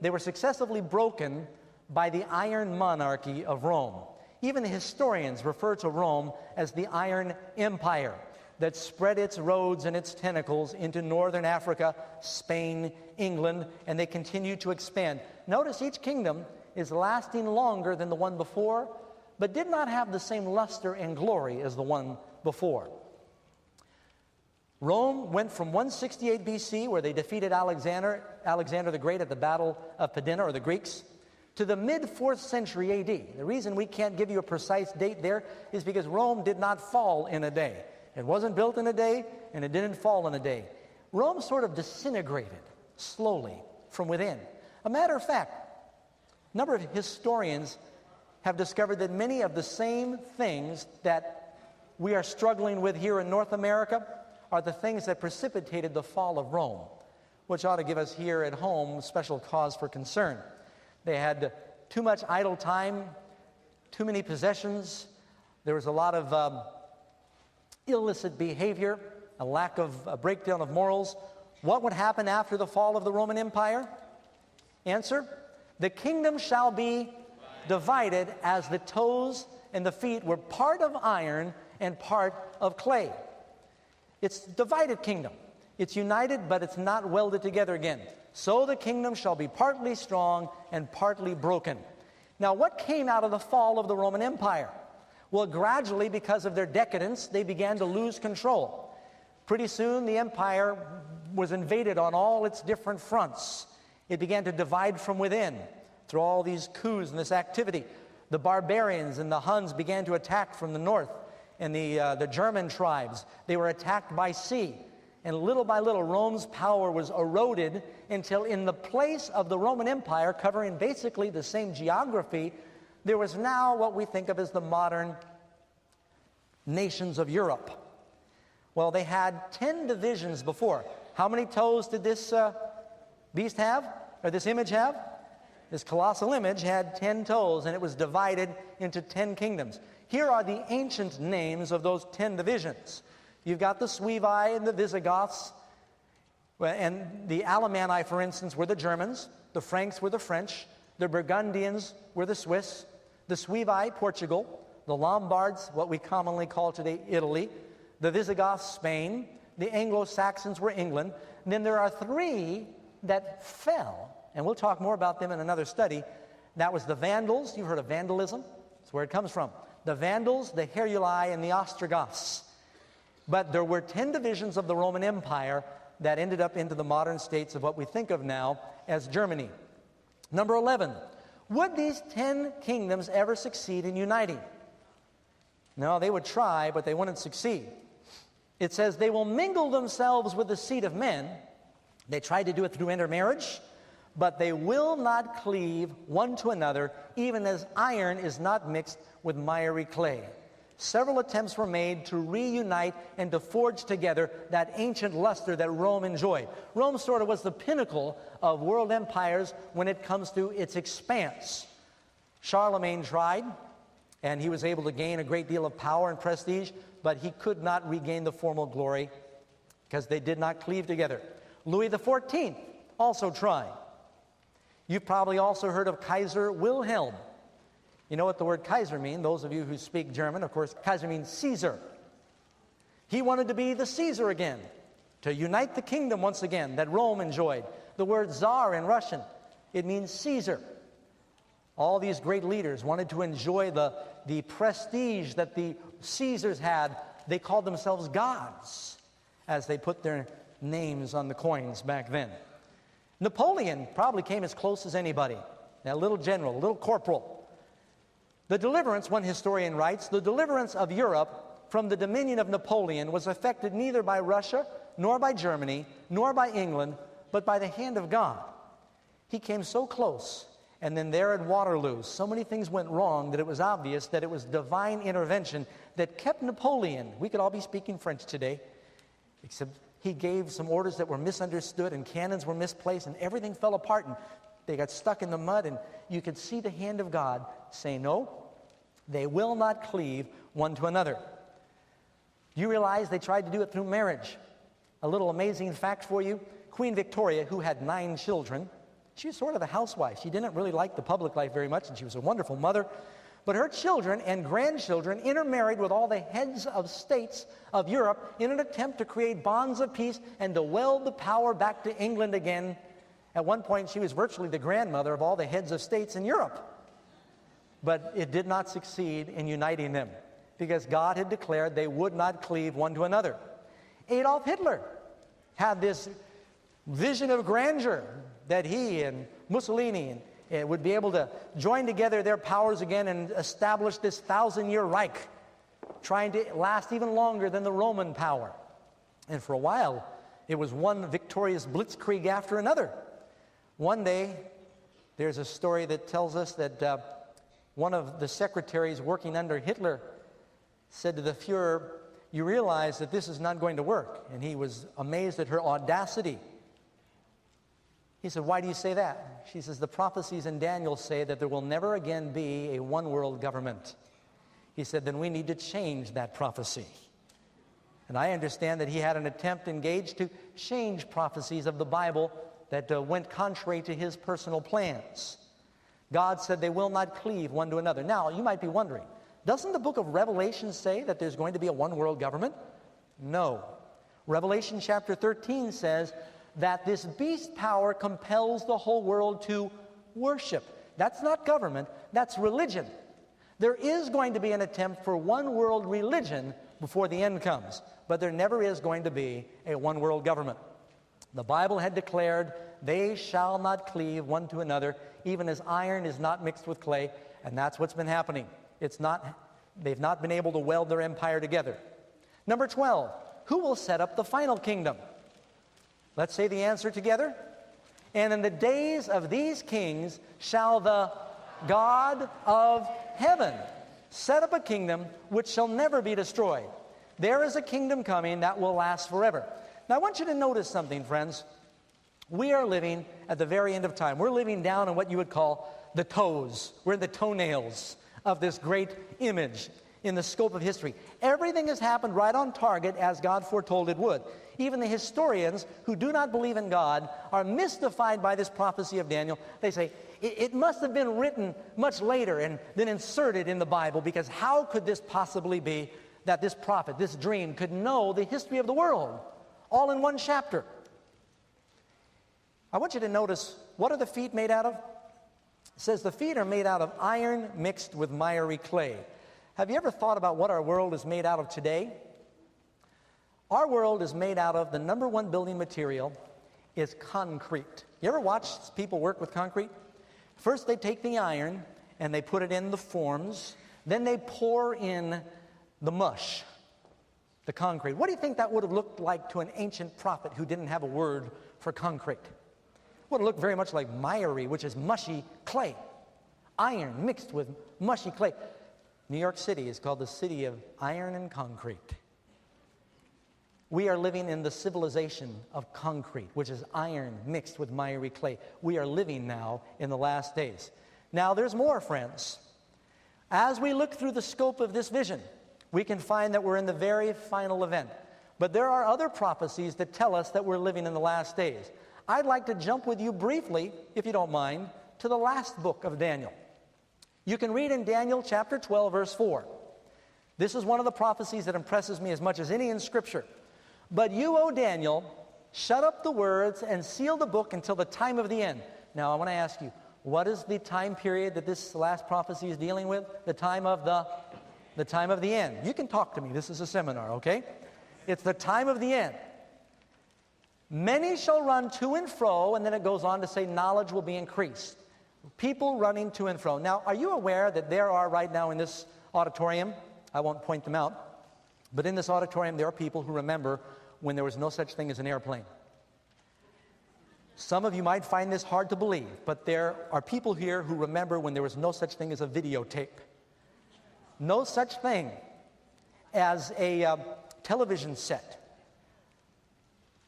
they were successively broken by the iron monarchy of Rome. Even the historians refer to Rome as the Iron Empire that spread its roads and its tentacles into northern Africa, Spain, England, and they continue to expand. Notice each kingdom is lasting longer than the one before, but did not have the same luster and glory as the one before. Rome went from 168 BC, where they defeated Alexander the Great at the Battle of Pydna, or the Greeks, to the mid-4th century AD. The reason we can't give you a precise date there is because Rome did not fall in a day. It wasn't built in a day, and it didn't fall in a day. Rome sort of disintegrated slowly from within. A matter of fact, a number of historians have discovered that many of the same things that we are struggling with here in North America are the things that precipitated the fall of Rome, which ought to give us here at home special cause for concern. They had too much idle time, too many possessions. There was a lot of illicit behavior, a lack of a breakdown of morals. What would happen after the fall of the Roman Empire? Answer: the kingdom shall be divided as the toes and the feet were part of iron and part of clay. It's a divided kingdom. It's united, but it's not welded together again. So the kingdom shall be partly strong and partly broken. Now, what came out of the fall of the Roman Empire? Well, gradually, because of their decadence, they began to lose control. Pretty soon, the empire was invaded on all its different fronts. It began to divide from within through all these coups and this activity. The barbarians and the Huns began to attack from the north, and the German tribes, they were attacked by sea. And little by little, Rome's power was eroded until in the place of the Roman Empire, covering basically the same geography, there was now what we think of as the modern nations of Europe. Well, they had 10 divisions before. How many toes did this beast have, or this image have? This colossal image had 10 toes, and it was divided into 10 kingdoms. Here are the ancient names of those 10 divisions. You've got the Suevi and the Visigoths, and the Alemanni, for instance, were the Germans. The Franks were the French. The Burgundians were the Swiss. The Suevi, Portugal. The Lombards, what we commonly call today Italy. The Visigoths, Spain. The Anglo-Saxons were England. And then there are 3 that fell, and we'll talk more about them in another study. That was the Vandals. You've heard of vandalism? That's where it comes from. The Vandals, the Heruli, and the Ostrogoths. But there were 10 divisions of the Roman Empire that ended up into the modern states of what we think of now as Germany. Number 11, would these 10 kingdoms ever succeed in uniting? No, they would try, but they wouldn't succeed. It says they will mingle themselves with the seed of men. They tried to do it through intermarriage, but they will not cleave one to another, even as iron is not mixed with miry clay. Several attempts were made to reunite and to forge together that ancient luster that Rome enjoyed. Rome sort of was the pinnacle of world empires when it comes to its expanse. Charlemagne tried, and he was able to gain a great deal of power and prestige, but he could not regain the formal glory because they did not cleave together. Louis XIV also tried. You've probably also heard of Kaiser Wilhelm. You know what the word Kaiser means, those of you who speak German. Of course, Kaiser means Caesar. He wanted to be the Caesar again, to unite the kingdom once again that Rome enjoyed. The word Tsar in Russian, it means Caesar. All these great leaders wanted to enjoy the prestige that the Caesars had. They called themselves gods as they put their names on the coins back then. Napoleon probably came as close as anybody. That little general, little corporal. The deliverance, one historian writes, the deliverance of Europe from the dominion of Napoleon was affected neither by Russia, nor by Germany, nor by England, but by the hand of God. He came so close, and then there at Waterloo, so many things went wrong that it was obvious that it was divine intervention that kept Napoleon. We could all be speaking French today, except he gave some orders that were misunderstood, and cannons were misplaced, and everything fell apart, and they got stuck in the mud, and you could see the hand of God say, no, they will not cleave one to another. You realize they tried to do it through marriage. A little amazing fact for you, Queen Victoria, who had 9 children, She was sort of a housewife. She didn't really like the public life very much, and she was a wonderful mother. But her children and grandchildren intermarried with all the heads of states of Europe in an attempt to create bonds of peace and to weld the power back to England again. At one point, she was virtually the grandmother of all the heads of states in Europe. But it did not succeed in uniting them because God had declared they would not cleave one to another. Adolf Hitler had this vision of grandeur that he and Mussolini would be able to join together their powers again and establish this 1,000-year Reich, trying to last even longer than the Roman power. And for a while, it was one victorious blitzkrieg after another. One day, there's a story that tells us that one of the secretaries working under Hitler said to the Fuhrer, "You realize that this is not going to work." And he was amazed at her audacity. He said, "Why do you say that?" She says, "The prophecies in Daniel say that there will never again be a one-world government." He said, "Then we need to change that prophecy." And I understand that he had an attempt engaged to change prophecies of the Bible that went contrary to his personal plans. God said they will not cleave one to another. Now, you might be wondering, doesn't the book of Revelation say that there's going to be a one-world government? No. Revelation chapter 13 says that this beast power compels the whole world to worship. That's not government, that's religion. There is going to be an attempt for one world religion before the end comes, but there never is going to be a one world government. The Bible had declared, "They shall not cleave one to another, even as iron is not mixed with clay," and that's what's been happening. They've not been able to weld their empire together. Number 12, who will set up the final kingdom? Let's say the answer together. "And in the days of these kings shall the God of heaven set up a kingdom which shall never be destroyed." There is a kingdom coming that will last forever. Now I want you to notice something, friends. We are living at the very end of time. We're living down in what you would call the toes. We're in the toenails of this great image in the scope of history. Everything has happened right on target as God foretold it would. Even the historians who do not believe in God are mystified by this prophecy of Daniel. They say, it must have been written much later and then inserted in the Bible, because how could this possibly be that this prophet, this dream, could know the history of the world all in one chapter? I want you to notice, what are the feet made out of? It says the feet are made out of iron mixed with miry clay. Have you ever thought about what our world is made out of today? Our world is made out of, the number one building material is concrete. You ever watch people work with concrete? First they take the iron and they put it in the forms. Then they pour in the mush, the concrete. What do you think that would have looked like to an ancient prophet who didn't have a word for concrete? It would have looked very much like miry, which is mushy clay. Iron mixed with mushy clay. New York City is called the city of iron and concrete. We are living in the civilization of concrete, which is iron mixed with miry clay. We are living now in the last days. Now there's more, friends. As we look through the scope of this vision, we can find that we're in the very final event. But there are other prophecies that tell us that we're living in the last days. I'd like to jump with you briefly, if you don't mind, to the last book of Daniel. You can read in Daniel chapter 12, verse 4. This is one of the prophecies that impresses me as much as any in Scripture. "But you, O Daniel, shut up the words and seal the book until the time of the end." Now I want to ask you, what is the time period that this last prophecy is dealing with? The time of the end. You can talk to me. This is a seminar, okay? It's the time of the end. "Many shall run to and fro," and then it goes on to say knowledge will be increased. People running to and fro. Now, are you aware that there are right now in this auditorium, I won't point them out, but in this auditorium there are people who remember when there was no such thing as an airplane. Some of you might find this hard to believe, but there are people here who remember when there was no such thing as a videotape. No such thing as a television set.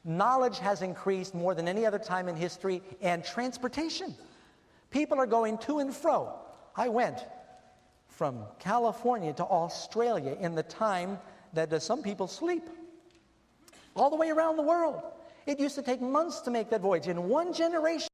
Knowledge has increased more than any other time in history, and transportation. People are going to and fro. I went from California to Australia in the time that some people sleep. All the way around the world. It used to take months to make that voyage. In one generation,